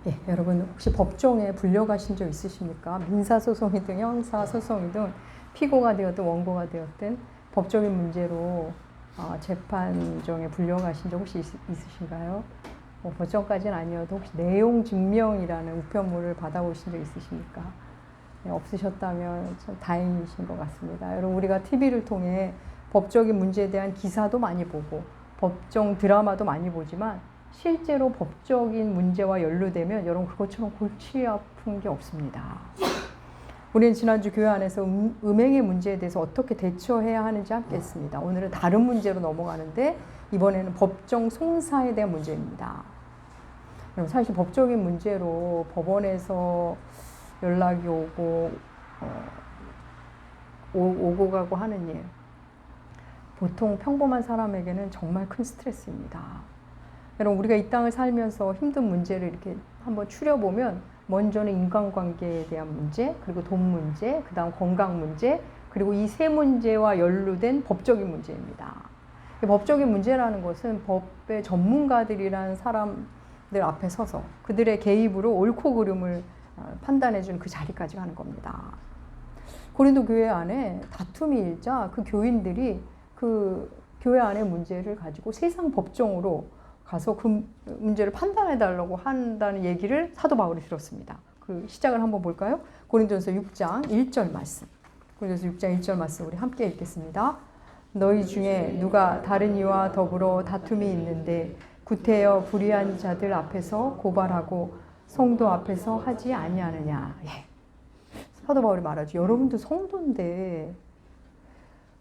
예, 여러분 혹시 법정에 불려가신 적 있으십니까? 민사소송이든 형사소송이든 피고가 되었든 원고가 되었든 법적인 문제로 재판정에 불려가신 적 혹시 있으신가요? 법정까지는 아니어도 혹시 내용 증명이라는 우편물을 받아보신 적 있으십니까? 네, 없으셨다면 참 다행이신 것 같습니다. 여러분 우리가 TV를 통해 법적인 문제에 대한 기사도 많이 보고 법정 드라마도 많이 보지만 실제로 법적인 문제와 연루되면 여러분 그것처럼 골치 아픈 게 없습니다. 우리는 지난주 교회 안에서 음행의 문제에 대해서 어떻게 대처해야 하는지 함께 했습니다. 오늘은 다른 문제로 넘어가는데 이번에는 법정 송사에 대한 문제입니다. 사실 법적인 문제로 법원에서 연락이 오고 가고 하는 일, 보통 평범한 사람에게는 정말 큰 스트레스입니다. 여러분 우리가 이 땅을 살면서 힘든 문제를 이렇게 한번 추려보면 먼저는 인간관계에 대한 문제, 그리고 돈 문제, 그 다음 건강 문제, 그리고 이 세 문제와 연루된 법적인 문제입니다. 법적인 문제라는 것은 법의 전문가들이라는 사람들 앞에 서서 그들의 개입으로 옳고 그름을 판단해주는 그 자리까지 가는 겁니다. 고린도 교회 안에 다툼이 일자 그 교인들이 그 교회 안의 문제를 가지고 세상 법정으로 가서 그 문제를 판단해달라고 한다는 얘기를 사도 바울이 들었습니다. 그 시작을 한번 볼까요? 고린도전서 6장 1절 말씀. 고린도전서 6장 1절 말씀 우리 함께 읽겠습니다. 너희 중에 누가 다른 이와 더불어 다툼이 있는데 구태여 불의한 자들 앞에서 고발하고 성도 앞에서 하지 아니하느냐. 예. 사도 바울이 말하죠. 여러분도 성도인데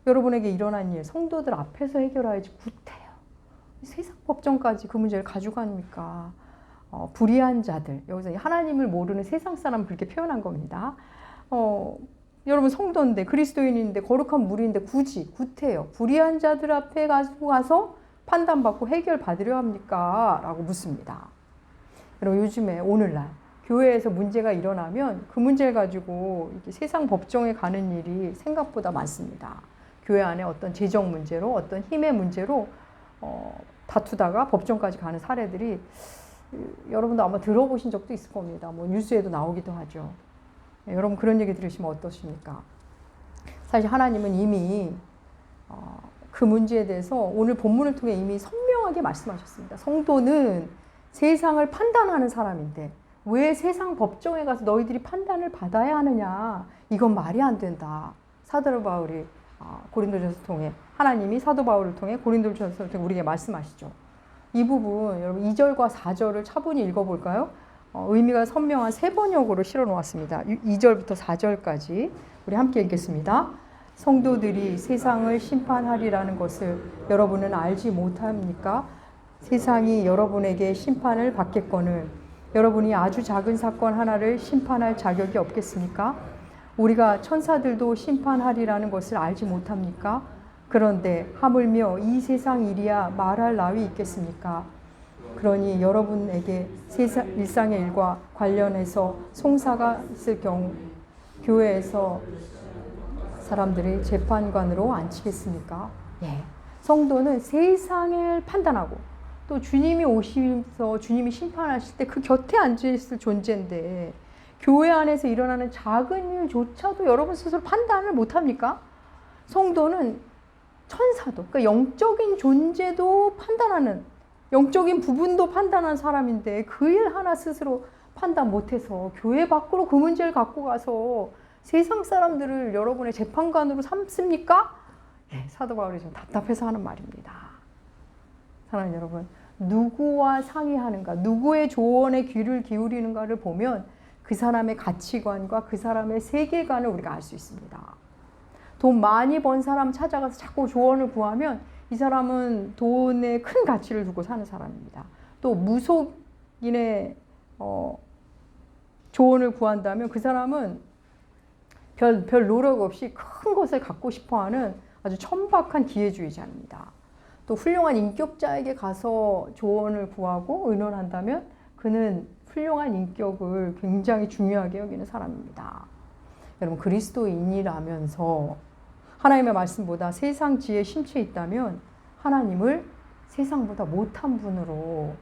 여러분에게 일어난 일 성도들 앞에서 해결해야지 구태여. 세상 법정까지 그 문제를 가져가니까 불의한 자들, 여기서 하나님을 모르는 세상 사람을 그렇게 표현한 겁니다. 여러분 성도인데 그리스도인인데 거룩한 무리인데 굳이 구태여 불의한 자들 앞에 가서 판단받고 해결받으려 합니까? 라고 묻습니다. 여러분 요즘에 오늘날 교회에서 문제가 일어나면 그 문제를 가지고 이렇게 세상 법정에 가는 일이 생각보다 많습니다. 교회 안에 어떤 재정 문제로 어떤 힘의 문제로 다투다가 법정까지 가는 사례들이 여러분도 아마 들어보신 적도 있을 겁니다. 뭐 뉴스에도 나오기도 하죠. 여러분 그런 얘기 들으시면 어떠십니까? 사실 하나님은 이미 그 문제에 대해서 오늘 본문을 통해 이미 선명하게 말씀하셨습니다. 성도는 세상을 판단하는 사람인데 왜 세상 법정에 가서 너희들이 판단을 받아야 하느냐? 이건 말이 안 된다. 사도 바울이 고린도전서 통해 하나님이 사도 바울을 통해 고린도전서를 통해 우리에게 말씀하시죠. 이 부분 여러분 2절과 4절을 차분히 읽어볼까요? 의미가 선명한 세 번역으로 실어 놓았습니다. 2절부터 4절까지 우리 함께 읽겠습니다. 성도들이 세상을 심판하리라는 것을 여러분은 알지 못합니까? 세상이 여러분에게 심판을 받겠거늘 여러분이 아주 작은 사건 하나를 심판할 자격이 없겠습니까? 우리가 천사들도 심판하리라는 것을 알지 못합니까? 그런데 하물며 이 세상 일이야 말할 나위 있겠습니까? 그러니 여러분에게 일상의 일과 관련해서 송사가 있을 경우 교회에서 사람들을 재판관으로 앉히겠습니까? 예. 성도는 세상을 판단하고 또 주님이 오셔서 주님이 심판하실 때 그 곁에 앉아있을 존재인데 교회 안에서 일어나는 작은 일조차도 여러분 스스로 판단을 못합니까? 성도는 천사도, 그러니까 영적인 존재도 판단하는, 영적인 부분도 판단하는 사람인데 그 일 하나 스스로 판단 못해서 교회 밖으로 그 문제를 갖고 가서 세상 사람들을 여러분의 재판관으로 삼습니까? 예, 사도 바울이 좀 답답해서 하는 말입니다. 사랑하는 여러분, 누구와 상의하는가, 누구의 조언에 귀를 기울이는가를 보면 그 사람의 가치관과 그 사람의 세계관을 우리가 알 수 있습니다. 돈 많이 번 사람 찾아가서 자꾸 조언을 구하면 이 사람은 돈에 큰 가치를 두고 사는 사람입니다. 또 무속인의 조언을 구한다면 그 사람은 별 노력 없이 큰 것을 갖고 싶어하는 아주 천박한 기회주의자입니다. 또 훌륭한 인격자에게 가서 조언을 구하고 의논한다면 그는 훌륭한 인격을 굉장히 중요하게 여기는 사람입니다. 여러분 그리스도인이라면서 하나님의 말씀보다 세상 지혜에 심취해 있다면 하나님을 세상보다 못한 분으로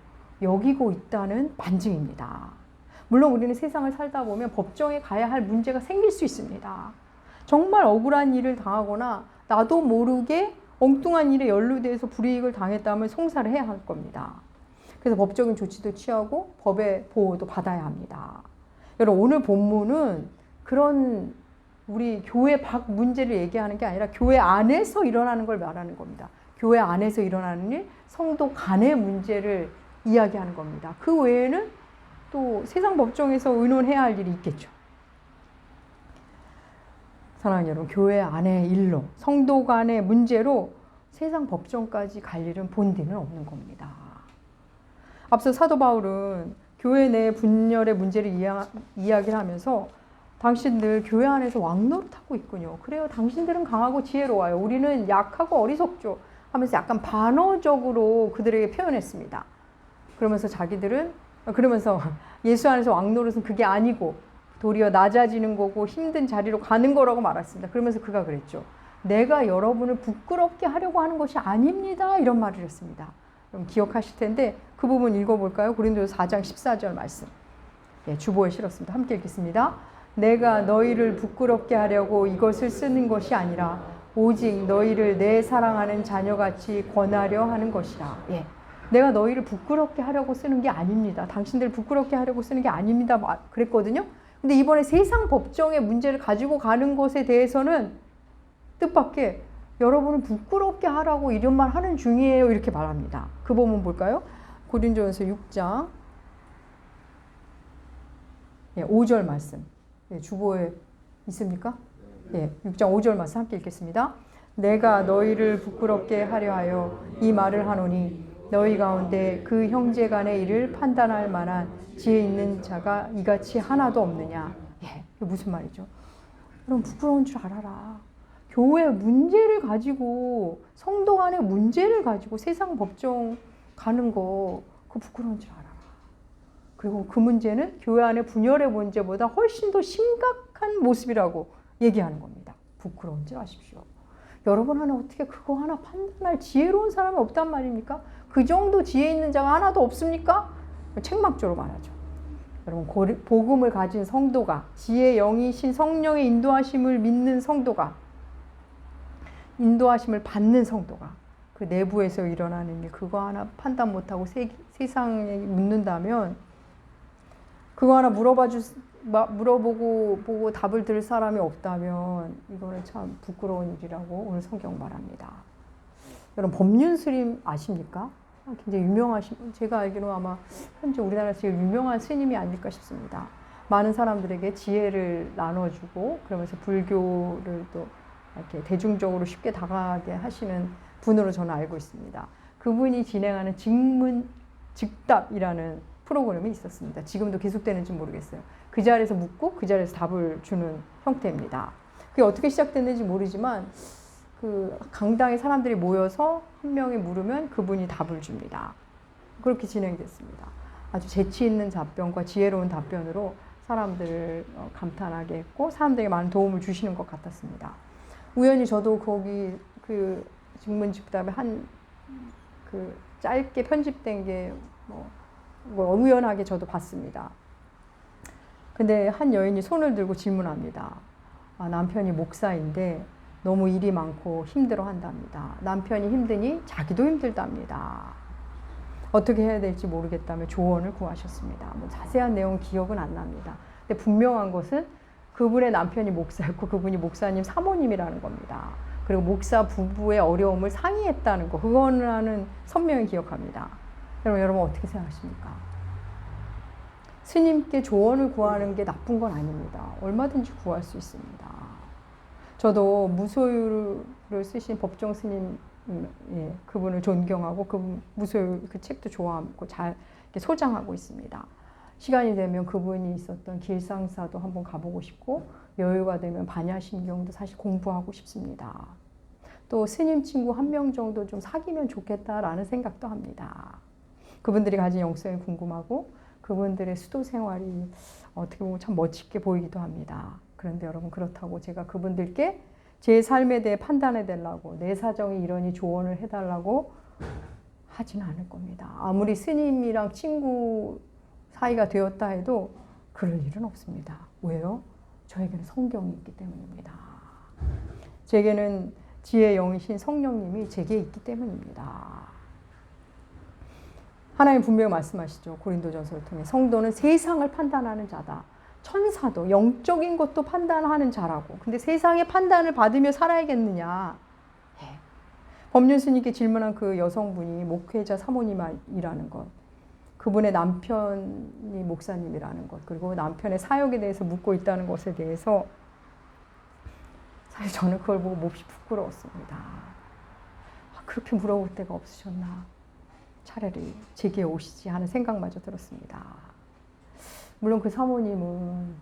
여기고 있다는 반증입니다. 물론 우리는 세상을 살다 보면 법정에 가야 할 문제가 생길 수 있습니다. 정말 억울한 일을 당하거나 나도 모르게 엉뚱한 일에 연루돼서 불이익을 당했다면 송사를 해야 할 겁니다. 그래서 법적인 조치도 취하고 법의 보호도 받아야 합니다. 여러분, 오늘 본문은 그런 우리 교회 밖 문제를 얘기하는 게 아니라 교회 안에서 일어나는 걸 말하는 겁니다. 교회 안에서 일어나는 일, 성도 간의 문제를 이야기하는 겁니다. 그 외에는 또 세상 법정에서 의논해야 할 일이 있겠죠. 사랑하는 여러분, 교회 안의 일로, 성도 간의 문제로 세상 법정까지 갈 일은 본디는 없는 겁니다. 앞서 사도 바울은 교회 내 분열의 문제를 이야기를 하면서 당신들 교회 안에서 왕노릇하고 있군요. 그래요. 당신들은 강하고 지혜로워요. 우리는 약하고 어리석죠. 하면서 약간 반어적으로 그들에게 표현했습니다. 그러면서 예수 안에서 왕노릇은 그게 아니고 도리어 낮아지는 거고 힘든 자리로 가는 거라고 말했습니다. 그러면서 그가 그랬죠. 내가 여러분을 부끄럽게 하려고 하는 것이 아닙니다. 이런 말을 했습니다. 그럼 기억하실 텐데 그 부분 읽어볼까요? 고린도서 4장 14절 말씀. 예, 주보에 실었습니다. 함께 읽겠습니다. 내가 너희를 부끄럽게 하려고 이것을 쓰는 것이 아니라 오직 너희를 내 사랑하는 자녀같이 권하려 하는 것이라. 예. 내가 너희를 부끄럽게 하려고 쓰는 게 아닙니다. 당신들 부끄럽게 하려고 쓰는 게 아닙니다. 그랬거든요. 근데 이번에 세상 법정의 문제를 가지고 가는 것에 대해서는 뜻밖의 여러분은 부끄럽게 하라고 이런 말 하는 중이에요. 이렇게 말합니다. 그 부분 볼까요? 고린도전서 6장 5절 말씀. 예, 주보에 있습니까? 예, 6장 5절 말씀 함께 읽겠습니다. 내가 너희를 부끄럽게 하려 하여 이 말을 하노니 너희 가운데 그 형제 간의 일을 판단할 만한 지혜 있는 자가 이같이 하나도 없느냐. 예, 이게 무슨 말이죠? 여러분, 부끄러운 줄 알아라. 교회 문제를 가지고, 성도 간의 문제를 가지고 세상 법정 가는 거, 그거 부끄러운 줄 알아라. 그리고 그 문제는 교회 안의 분열의 문제보다 훨씬 더 심각한 모습이라고 얘기하는 겁니다. 부끄러운 줄 아십시오. 여러분 하나 어떻게 그거 하나 판단할 지혜로운 사람이 없단 말입니까? 그 정도 지혜 있는 자가 하나도 없습니까? 책망조로 말하죠. 여러분, 복음을 가진 성도가, 지혜의 영이신 성령의 인도하심을 믿는 성도가, 인도하심을 받는 성도가 그 내부에서 일어나는 일, 그거 하나 판단 못하고 세상에 묻는다면, 그거 하나 물어보고 답을 들을 사람이 없다면 이거는 참 부끄러운 일이라고 오늘 성경 말합니다. 여러분, 법륜스님 아십니까? 굉장히 유명하신, 제가 알기로 아마 현재 우리나라에서 제일 유명한 스님이 아닐까 싶습니다. 많은 사람들에게 지혜를 나눠주고 그러면서 불교를 또 이렇게 대중적으로 쉽게 다가가게 하시는 분으로 저는 알고 있습니다. 그분이 진행하는 즉문즉답이라는 프로그램이 있었습니다. 지금도 계속되는지 모르겠어요. 그 자리에서 묻고 그 자리에서 답을 주는 형태입니다. 그게 어떻게 시작됐는지 모르지만 그 강당에 사람들이 모여서 한 명이 물으면 그분이 답을 줍니다. 그렇게 진행됐습니다. 아주 재치 있는 답변과 지혜로운 답변으로 사람들을 감탄하게 했고 사람들에게 많은 도움을 주시는 것 같았습니다. 우연히 저도 거기 그 직문직답에 그 짧게 편집된 게 뭐 우연하게 저도 봤습니다. 근데 한 여인이 손을 들고 질문합니다. 남편이 목사인데 너무 일이 많고 힘들어 한답니다. 남편이 힘드니 자기도 힘들답니다. 어떻게 해야 될지 모르겠다며 조언을 구하셨습니다. 뭐 자세한 내용 기억은 안 납니다. 근데 분명한 것은 그분의 남편이 목사였고 그분이 목사님 사모님이라는 겁니다. 그리고 목사 부부의 어려움을 상의했다는 거, 그거는 선명히 기억합니다. 여러분 어떻게 생각하십니까? 스님께 조언을 구하는 게 나쁜 건 아닙니다. 얼마든지 구할 수 있습니다. 저도 무소유를 쓰신 법정 스님, 그분을 존경하고 그 무소유 그 책도 좋아하고 잘 소장하고 있습니다. 시간이 되면 그분이 있었던 길상사도 한번 가보고 싶고 여유가 되면 반야심경도 사실 공부하고 싶습니다. 또 스님 친구 한 명 정도 좀 사귀면 좋겠다라는 생각도 합니다. 그분들이 가진 영성이 궁금하고 그분들의 수도 생활이 어떻게 보면 참 멋지게 보이기도 합니다. 그런데 여러분, 그렇다고 제가 그분들께 제 삶에 대해 판단해 달라고, 내 사정이 이러니 조언을 해달라고 하지는 않을 겁니다. 아무리 스님이랑 친구 사이가 되었다 해도 그럴 일은 없습니다. 왜요? 저에게는 성경이 있기 때문입니다. 제게는 지혜의 영이신 성령님이 제게 있기 때문입니다. 하나님 분명히 말씀하시죠. 고린도전서를 통해 성도는 세상을 판단하는 자다. 천사도 영적인 것도 판단하는 자라고. 근데 세상의 판단을 받으며 살아야겠느냐. 예. 법륜스님께 질문한 그 여성분이 목회자 사모님이라는 것, 그분의 남편이 목사님이라는 것, 그리고 남편의 사역에 대해서 묻고 있다는 것에 대해서 사실 저는 그걸 보고 몹시 부끄러웠습니다. 그렇게 물어볼 데가 없으셨나. 차라리 제게 오시지 하는 생각마저 들었습니다. 물론 그 사모님은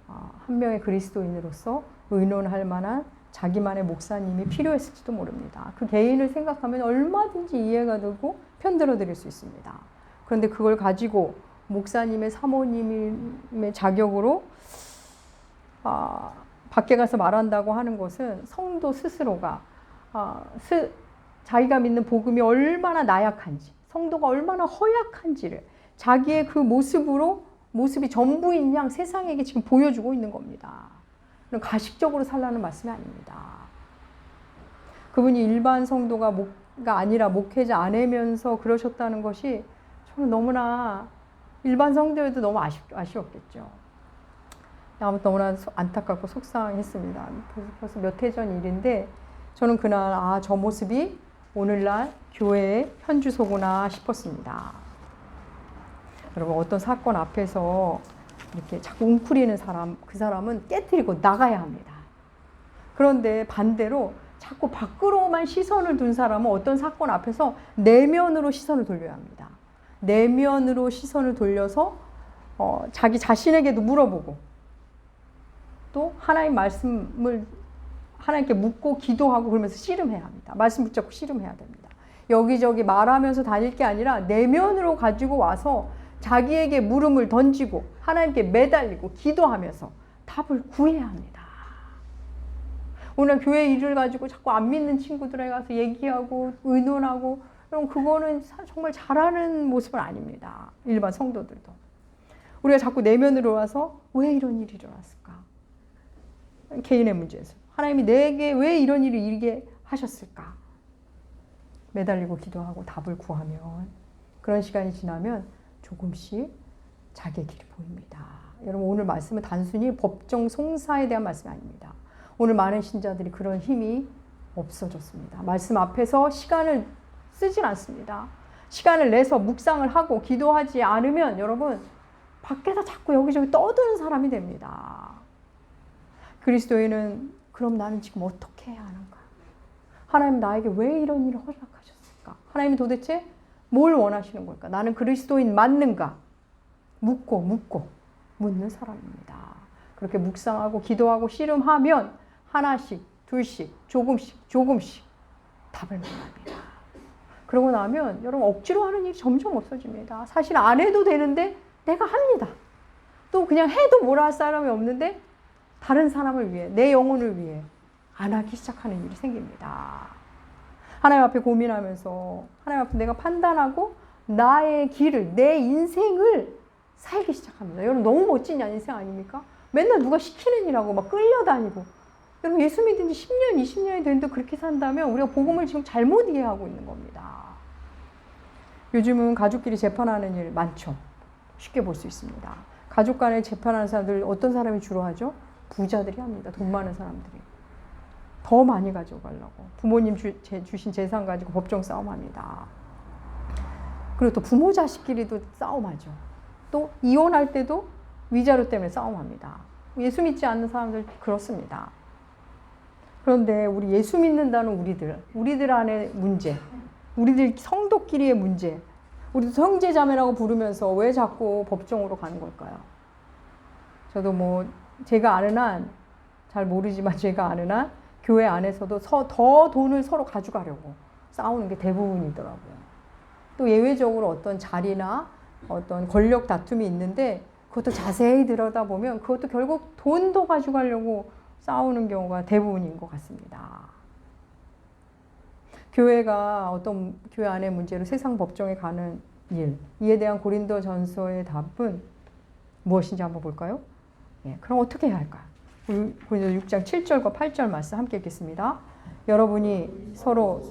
한 명의 그리스도인으로서 의논할 만한 자기만의 목사님이 필요했을지도 모릅니다. 그 개인을 생각하면 얼마든지 이해가 되고 편들어 드릴 수 있습니다. 그런데 그걸 가지고 목사님의 사모님의 자격으로 밖에 가서 말한다고 하는 것은 성도 스스로가 자기가 믿는 복음이 얼마나 나약한지, 성도가 얼마나 허약한지를 자기의 그 모습이 전부인 양 세상에게 지금 보여주고 있는 겁니다. 가식적으로 살라는 말씀이 아닙니다. 그분이 일반 성도가 아니라 목회자 아내면서 그러셨다는 것이 저는 너무나 일반 성도여도 너무 아쉬웠겠죠. 아무튼 너무나 안타깝고 속상했습니다. 벌써 몇 해 전 일인데 저는 그날 저 모습이 오늘날 교회의 현주소구나 싶었습니다. 여러분, 어떤 사건 앞에서 이렇게 자꾸 웅크리는 사람, 그 사람은 깨트리고 나가야 합니다. 그런데 반대로 자꾸 밖으로만 시선을 둔 사람은 어떤 사건 앞에서 내면으로 시선을 돌려야 합니다. 내면으로 시선을 돌려서 자기 자신에게도 물어보고 또 하나님 말씀을 하나님께 묻고 기도하고 그러면서 씨름해야 합니다. 말씀 붙잡고 씨름해야 됩니다. 여기저기 말하면서 다닐 게 아니라 내면으로 가지고 와서 자기에게 물음을 던지고 하나님께 매달리고 기도하면서 답을 구해야 합니다. 오늘 교회 일을 가지고 자꾸 안 믿는 친구들에 가서 얘기하고 의논하고, 그럼 그거는 정말 잘하는 모습은 아닙니다. 일반 성도들도. 우리가 자꾸 내면으로 와서 왜 이런 일이 일어났을까? 개인의 문제에서. 하나님이 내게 왜 이런 일을 일게 하셨을까? 매달리고 기도하고 답을 구하면, 그런 시간이 지나면 조금씩 자기의 길이 보입니다. 여러분, 오늘 말씀은 단순히 법정 송사에 대한 말씀이 아닙니다. 오늘 많은 신자들이 그런 힘이 없어졌습니다. 말씀 앞에서 시간을 쓰진 않습니다. 시간을 내서 묵상을 하고 기도하지 않으면 여러분, 밖에서 자꾸 여기저기 떠드는 사람이 됩니다. 그리스도인은 그럼 나는 지금 어떻게 해야 하는가? 하나님 나에게 왜 이런 일을 허락하셨을까? 하나님이 도대체 뭘 원하시는 걸까? 나는 그리스도인 맞는가? 묻고 묻는 사람입니다. 그렇게 묵상하고 기도하고 씨름하면 하나씩, 둘씩, 조금씩 답을 만납니다. 그러고 나면 여러분, 억지로 하는 일이 점점 없어집니다. 사실 안 해도 되는데 내가 합니다. 또 그냥 해도 뭐라 할 사람이 없는데 다른 사람을 위해, 내 영혼을 위해 안 하기 시작하는 일이 생깁니다. 하나님 앞에 고민하면서 하나님 앞에 내가 판단하고 나의 길을, 내 인생을 살기 시작합니다. 여러분, 너무 멋진 인생 아닙니까? 맨날 누가 시키는 일하고 막 끌려다니고. 여러분, 예수 믿은 지 10년, 20년이 됐는데 그렇게 산다면 우리가 복음을 지금 잘못 이해하고 있는 겁니다. 요즘은 가족끼리 재판하는 일 많죠. 쉽게 볼 수 있습니다. 가족 간에 재판하는 사람들, 어떤 사람이 주로 하죠? 부자들이 합니다. 돈 많은 사람들이. 더 많이 가져가려고. 부모님 주신 재산 가지고 법정 싸움합니다. 그리고 또 부모 자식끼리도 싸움하죠. 또 이혼할 때도 위자료 때문에 싸움합니다. 예수 믿지 않는 사람들 그렇습니다. 그런데 우리 예수 믿는다는 우리들 안의 문제, 우리들 성도끼리의 문제, 우리도 형제자매라고 부르면서 왜 자꾸 법정으로 가는 걸까요? 저도 제가 아는 한, 잘 모르지만 제가 아는 한 교회 안에서도 더 돈을 서로 가져가려고 싸우는 게 대부분이더라고요. 또 예외적으로 어떤 자리나 어떤 권력 다툼이 있는데 그것도 자세히 들여다보면 그것도 결국 돈도 가져가려고 싸우는 경우가 대부분인 것 같습니다. 교회가 어떤 교회 안의 문제로 세상 법정에 가는 일, 이에 대한 고린도전서의 답은 무엇인지 한번 볼까요? 예, 그럼 어떻게 해야 할까요? 고린도서 6장 7절과 8절 말씀 함께 읽겠습니다. 여러분이 서로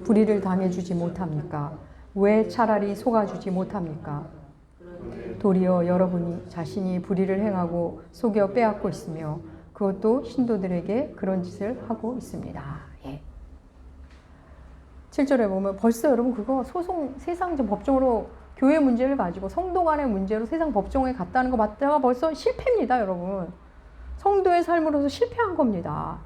불의를 당해주지 못합니까? 왜 차라리 속아주지 못합니까? 도리어 여러분이 자신이 불의를 행하고 속여 빼앗고 있으며 그것도 신도들에게 그런 짓을 하고 있습니다. 예. 7절에 보면 벌써 여러분 그거 소송 세상적 법정으로 교회 문제를 가지고 성도 간의 문제로 세상 법정에 갔다는 거 맞다가 벌써 실패입니다, 여러분. 성도의 삶으로서 실패한 겁니다.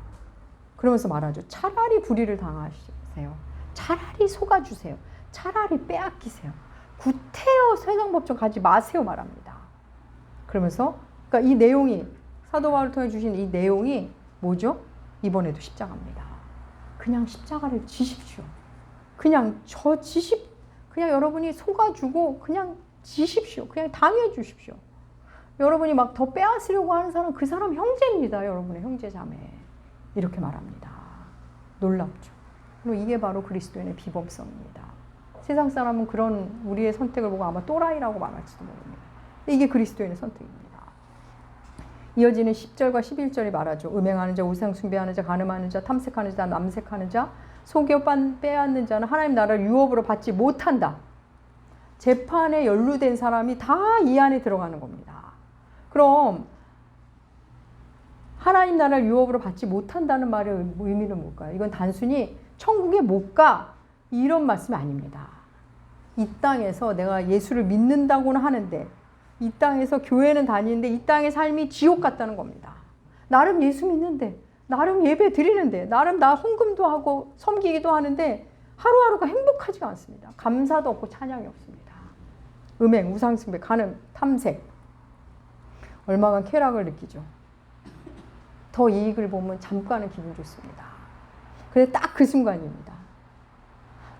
그러면서 말하죠. 차라리 불의를 당하세요. 차라리 속아주세요. 차라리 빼앗기세요. 구태여 세상 법정 가지 마세요 말합니다. 그러면서 그러니까 이 내용이 사도 바울을 통해 주신 이 내용이 뭐죠? 이번에도 십자가입니다. 그냥 십자가를 지십시오. 그냥 그냥 여러분이 속아주고 그냥 지십시오. 그냥 당해주십시오. 여러분이 막 더 빼앗으려고 하는 사람, 그 사람 형제입니다. 여러분의 형제 자매. 이렇게 말합니다. 놀랍죠. 그리고 이게 바로 그리스도인의 비범성입니다. 세상 사람은 그런 우리의 선택을 보고 아마 또라이라고 말할지도 모릅니다. 근데 이게 그리스도인의 선택입니다. 이어지는 10절과 11절이 말하죠. 음행하는 자, 우상 숭배하는 자, 간음하는 자, 탐색하는 자, 남색하는 자, 속여 빼앗는 자는 하나님 나라를 유업으로 받지 못한다. 재판에 연루된 사람이 다 이 안에 들어가는 겁니다. 그럼 하나님 나라를 유업으로 받지 못한다는 말의 의미는 뭘까요? 이건 단순히 천국에 못 가 이런 말씀이 아닙니다. 이 땅에서 내가 예수를 믿는다고는 하는데 이 땅에서 교회는 다니는데 이 땅의 삶이 지옥 같다는 겁니다. 나름 예수 믿는데 나름 예배 드리는데 나름 나 헌금도 하고 섬기기도 하는데 하루하루가 행복하지가 않습니다. 감사도 없고 찬양이 없습니다. 음행, 우상숭배, 간음, 탐색 얼마간 쾌락을 느끼죠. 더 이익을 보면 잠깐은 기분 좋습니다. 근데 딱 그 순간입니다.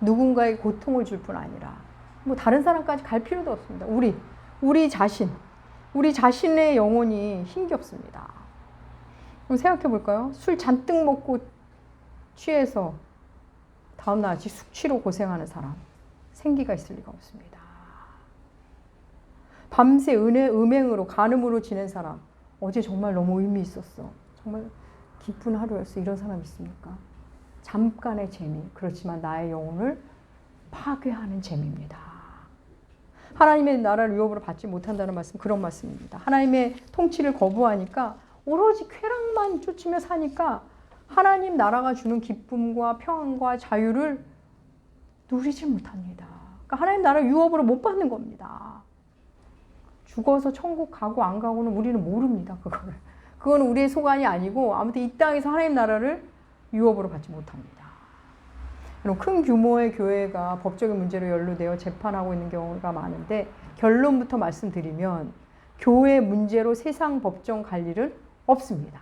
누군가에게 고통을 줄 뿐 아니라 뭐 다른 사람까지 갈 필요도 없습니다. 우리 자신의 영혼이 힘겹습니다. 그럼 생각해 볼까요? 술 잔뜩 먹고 취해서 다음날 아침 숙취로 고생하는 사람 생기가 있을 리가 없습니다. 밤새 음행으로 간음으로 지낸 사람 어제 정말 너무 의미 있었어. 정말 기쁜 하루였어. 이런 사람 있습니까? 잠깐의 재미. 그렇지만 나의 영혼을 파괴하는 재미입니다. 하나님의 나라를 유업으로 받지 못한다는 말씀, 그런 말씀입니다. 하나님의 통치를 거부하니까 오로지 쾌락만 쫓으며 사니까 하나님 나라가 주는 기쁨과 평안과 자유를 누리지 못합니다. 그러니까 하나님 나라 유업으로 못 받는 겁니다. 죽어서 천국 가고 안 가고는 우리는 모릅니다. 그거는 우리의 소관이 아니고 아무튼 이 땅에서 하나님 나라를 유업으로 받지 못합니다. 그럼 큰 규모의 교회가 법적인 문제로 연루되어 재판하고 있는 경우가 많은데 결론부터 말씀드리면 교회 문제로 세상 법정 갈 일은 없습니다.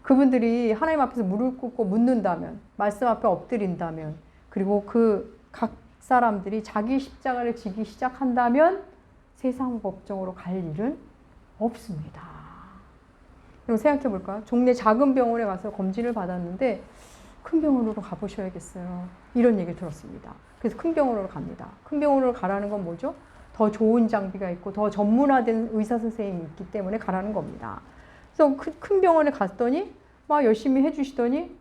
그분들이 하나님 앞에서 무릎 꿇고 묻는다면, 말씀 앞에 엎드린다면, 그리고 그 각 사람들이 자기 십자가를 지기 시작한다면 세상 법정으로 갈 일은 없습니다. 그럼 생각해 볼까요? 동네 작은 병원에 가서 검진을 받았는데 큰 병원으로 가보셔야겠어요. 이런 얘기 들었습니다. 그래서 큰 병원으로 갑니다. 큰 병원으로 가라는 건 뭐죠? 더 좋은 장비가 있고 더 전문화된 의사 선생님이 있기 때문에 가라는 겁니다. 그래서 큰 병원에 갔더니 막 열심히 해주시더니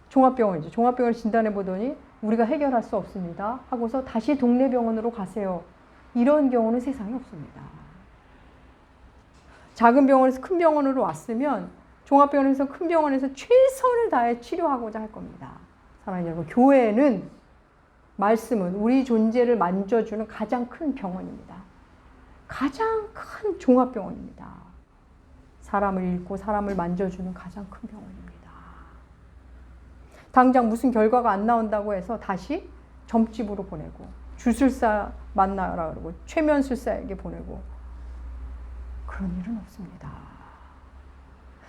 종합병원이죠. 종합병원을 진단해 보더니 우리가 해결할 수 없습니다 하고서 다시 동네 병원으로 가세요. 이런 경우는 세상에 없습니다. 작은 병원에서 큰 병원으로 왔으면 종합병원에서 큰 병원에서 최선을 다해 치료하고자 할 겁니다. 사랑하는 여러분, 교회는 말씀은 우리 존재를 만져주는 가장 큰 병원입니다. 가장 큰 종합병원입니다. 사람을 읽고 사람을 만져주는 가장 큰 병원입니다. 당장 무슨 결과가 안 나온다고 해서 다시 점집으로 보내고 주술사 만나라 그러고 최면술사에게 보내고 그런 일은 없습니다.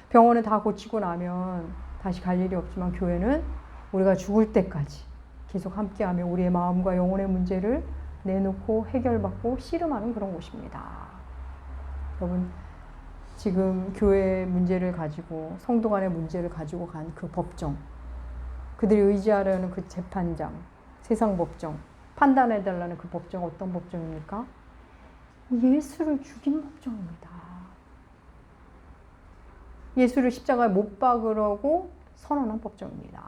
병원은 다 고치고 나면 다시 갈 일이 없지만 교회는 우리가 죽을 때까지 계속 함께하며 우리의 마음과 영혼의 문제를 내놓고 해결받고 씨름하는 그런 곳입니다. 여러분, 지금 교회의 문제를 가지고 성도 간의 문제를 가지고 간 그 법정, 그들이 의지하려는 그 재판장, 세상 법정, 판단해달라는 그 법정 어떤 법정입니까? 예수를 죽인 법정입니다. 예수를 십자가에 못 박으라고 선언한 법정입니다.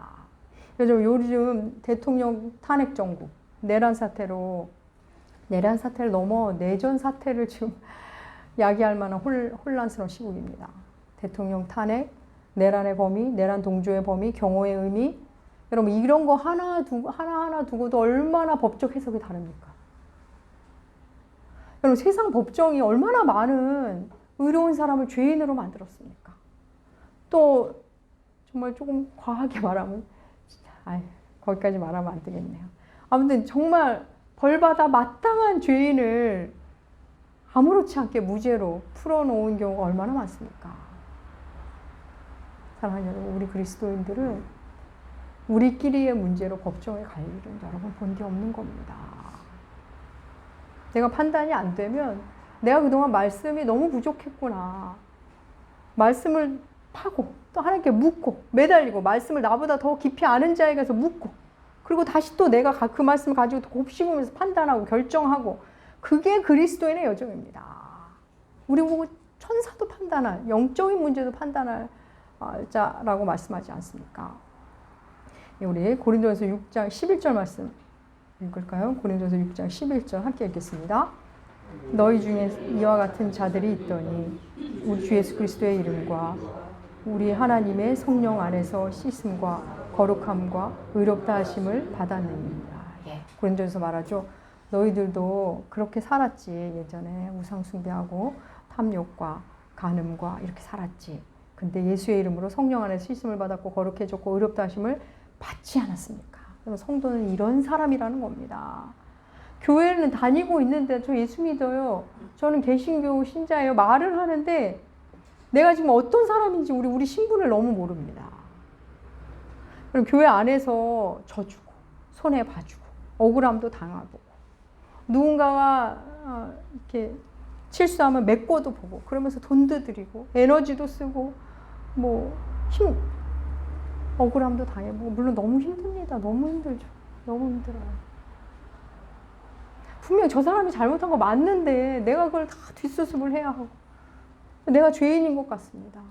요즘 대통령 탄핵 정국, 내란 사태를 넘어 내전 사태를 지금 야기할 만한 혼란스러운 시국입니다. 대통령 탄핵, 내란의 범위, 내란 동조의 범위, 경호의 의미. 여러분 이런 거 하나하나 두고도 얼마나 법적 해석이 다릅니까? 여러분 세상 법정이 얼마나 많은 의로운 사람을 죄인으로 만들었습니까? 또 정말 조금 과하게 말하면 거기까지 말하면 안 되겠네요. 아무튼 정말 벌받아 마땅한 죄인을 아무렇지 않게 무죄로 풀어놓은 경우가 얼마나 많습니까? 사랑하는 여러분, 우리 그리스도인들은 우리끼리의 문제로 법정에 갈 일은 여러분 본디 없는 겁니다. 내가 판단이 안 되면 내가 그동안 말씀이 너무 부족했구나. 말씀을 파고 또 하나님께 묻고 매달리고 말씀을 나보다 더 깊이 아는 자에게 가서 묻고 그리고 다시 또 내가 그 말씀을 가지고 곱씹으면서 판단하고 결정하고 그게 그리스도인의 여정입니다. 우리 보고 천사도 판단할, 영적인 문제도 판단할 자라고 말씀하지 않습니까? 우리 고린도전서 6장 11절 말씀 읽을까요? 고린도전서 6장 11절 함께 읽겠습니다. 너희 중에 이와 같은 자들이 있더니 우리 주 예수 그리스도의 이름과 우리 하나님의 성령 안에서 씻음과 거룩함과 의롭다 하심을 받았느니라. 고린도전서 말하죠. 너희들도 그렇게 살았지. 예전에 우상 숭배하고 탐욕과 간음과 이렇게 살았지. 근데 예수의 이름으로 성령 안에서 씻음을 받았고 거룩해졌고 의롭다 하심을 받지 않았습니까? 그럼 성도는 이런 사람이라는 겁니다. 교회는 다니고 있는데 저 예수 믿어요. 저는 개신교 신자예요. 말을 하는데 내가 지금 어떤 사람인지 우리 신분을 너무 모릅니다. 그럼 교회 안에서 져주고 손해봐주고 억울함도 당하고 누군가가 이렇게 실수하면 메꿔도 보고 그러면서 돈도 드리고 에너지도 쓰고 억울함도 당해보고 물론 너무 힘듭니다. 너무 힘들죠. 너무 힘들어요. 분명 저 사람이 잘못한 거 맞는데 내가 그걸 다 뒷수습을 해야 하고 내가 죄인인 것 같습니다.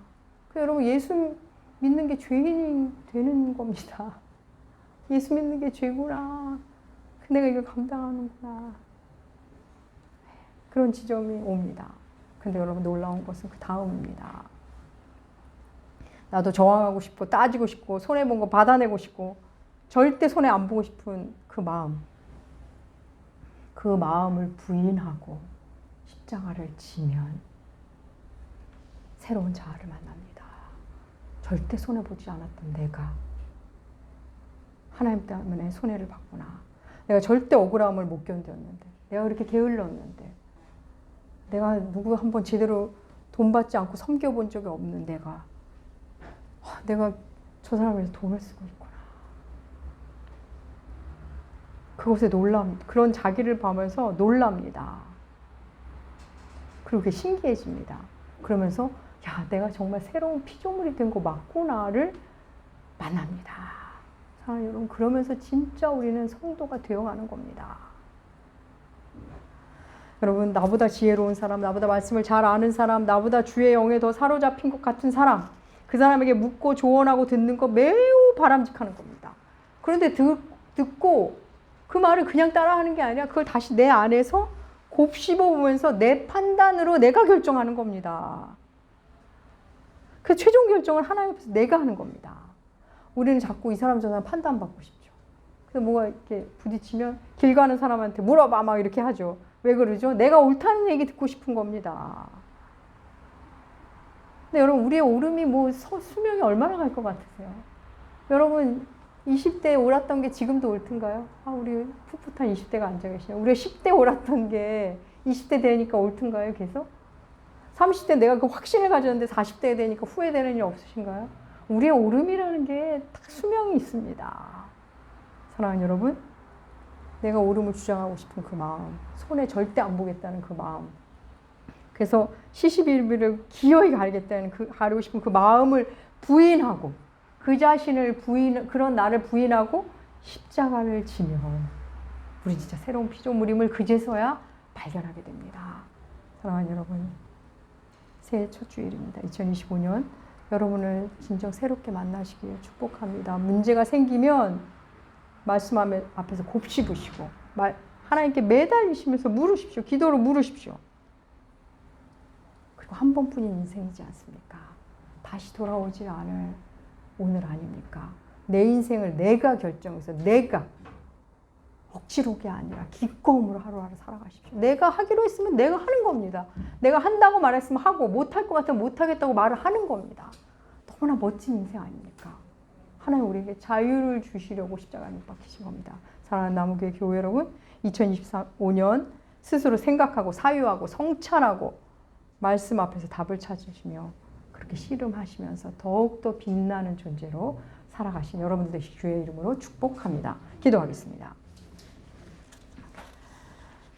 여러분 예수 믿는 게 죄인이 되는 겁니다. 예수 믿는 게 죄구나. 내가 이걸 감당하는구나. 그런 지점이 옵니다. 근데 여러분 놀라운 것은 그 다음입니다. 나도 저항하고 싶고 따지고 싶고 손해본 거 받아내고 싶고 절대 손해 안 보고 싶은 그 마음을 부인하고 십자가를 지면 새로운 자아를 만납니다. 절대 손해보지 않았던 내가 하나님 때문에 손해를 봤구나. 내가 절대 억울함을 못 견뎠는데 내가 그렇게 게을렀는데 내가 누구 한번 제대로 돈 받지 않고 섬겨본 적이 없는 내가 저 사람에서 돈을 쓰고 있구나. 그것에 그런 자기를 보면서 놀랍니다. 그리고 그게 신기해집니다. 그러면서 내가 정말 새로운 피조물이 된 거 맞구나를 만납니다. 사랑하는 여러분, 그러면서 진짜 우리는 성도가 되어가는 겁니다. 여러분, 나보다 지혜로운 사람, 나보다 말씀을 잘 아는 사람, 나보다 주의 영에 더 사로잡힌 것 같은 사람, 그 사람에게 묻고 조언하고 듣는 거 매우 바람직하는 겁니다. 그런데 듣고 그 말을 그냥 따라하는 게 아니라 그걸 다시 내 안에서 곱씹어보면서 내 판단으로 내가 결정하는 겁니다. 그 최종 결정을 하나님 앞에서 내가 하는 겁니다. 우리는 자꾸 이 사람 저 사람 판단받고 싶죠. 그래서 뭐가 이렇게 부딪히면 길 가는 사람한테 물어봐 막 이렇게 하죠. 왜 그러죠? 내가 옳다는 얘기 듣고 싶은 겁니다. 근데 여러분 우리의 오름이 수명이 얼마나 갈 것 같으세요? 여러분 20대에 옳았던 게 지금도 옳든가요? 우리 풋풋한 20대가 앉아 계시네요. 우리가 10대 옳았던 게 20대 되니까 옳든가요? 계속? 30대 내가 그 확신을 가졌는데 40대 되니까 후회되는 일 없으신가요? 우리의 오름이라는 게 딱 수명이 있습니다. 사랑하는 여러분, 내가 오름을 주장하고 싶은 그 마음, 손해 절대 안 보겠다는 그 마음, 그래서 시시비비를 기어이 가리고 싶은 그 마음을 부인하고 그 자신을 그런 나를 부인하고 십자가를 지며 우리 진짜 새로운 피조물임을 그제서야 발견하게 됩니다. 사랑하는 여러분, 새해 첫 주일입니다. 2025년 여러분을 진정 새롭게 만나시길 축복합니다. 문제가 생기면 말씀 앞에서 곱씹으시고 하나님께 매달리시면서 물으십시오. 기도로 물으십시오. 그리고 한 번뿐인 인생이지 않습니까? 다시 돌아오지 않을 오늘 아닙니까? 내 인생을 내가 결정해서 내가 억지로가 아니라 기꺼움으로 하루하루 살아가십시오. 내가 하기로 했으면 내가 하는 겁니다. 내가 한다고 말했으면 하고 못할 것 같으면 못하겠다고 말을 하는 겁니다. 너무나 멋진 인생 아닙니까? 하나님 우리에게 자유를 주시려고 십자가에 못 박히신 겁니다. 사랑하는 나무교회 교회 여러분, 2025년 스스로 생각하고 사유하고 성찰하고 말씀 앞에서 답을 찾으시며 그렇게 씨름하시면서 더욱더 빛나는 존재로 살아가신 여러분들 되시 주의 이름으로 축복합니다. 기도하겠습니다.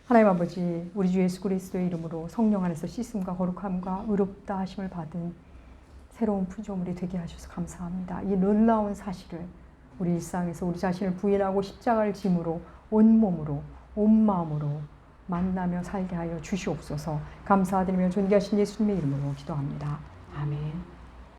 하나님 아버지, 우리 주 예수 그리스도의 이름으로 성령 안에서 씻음과 거룩함과 의롭다 하심을 받은 새로운 피조물이 되게 하셔서 감사합니다. 이 놀라운 사실을 우리 일상에서 우리 자신을 부인하고 십자가를 짐으로 온몸으로 온 마음으로 만나며 살게 하여 주시옵소서. 감사드리며 존귀하신 예수님의 이름으로 기도합니다. 아멘.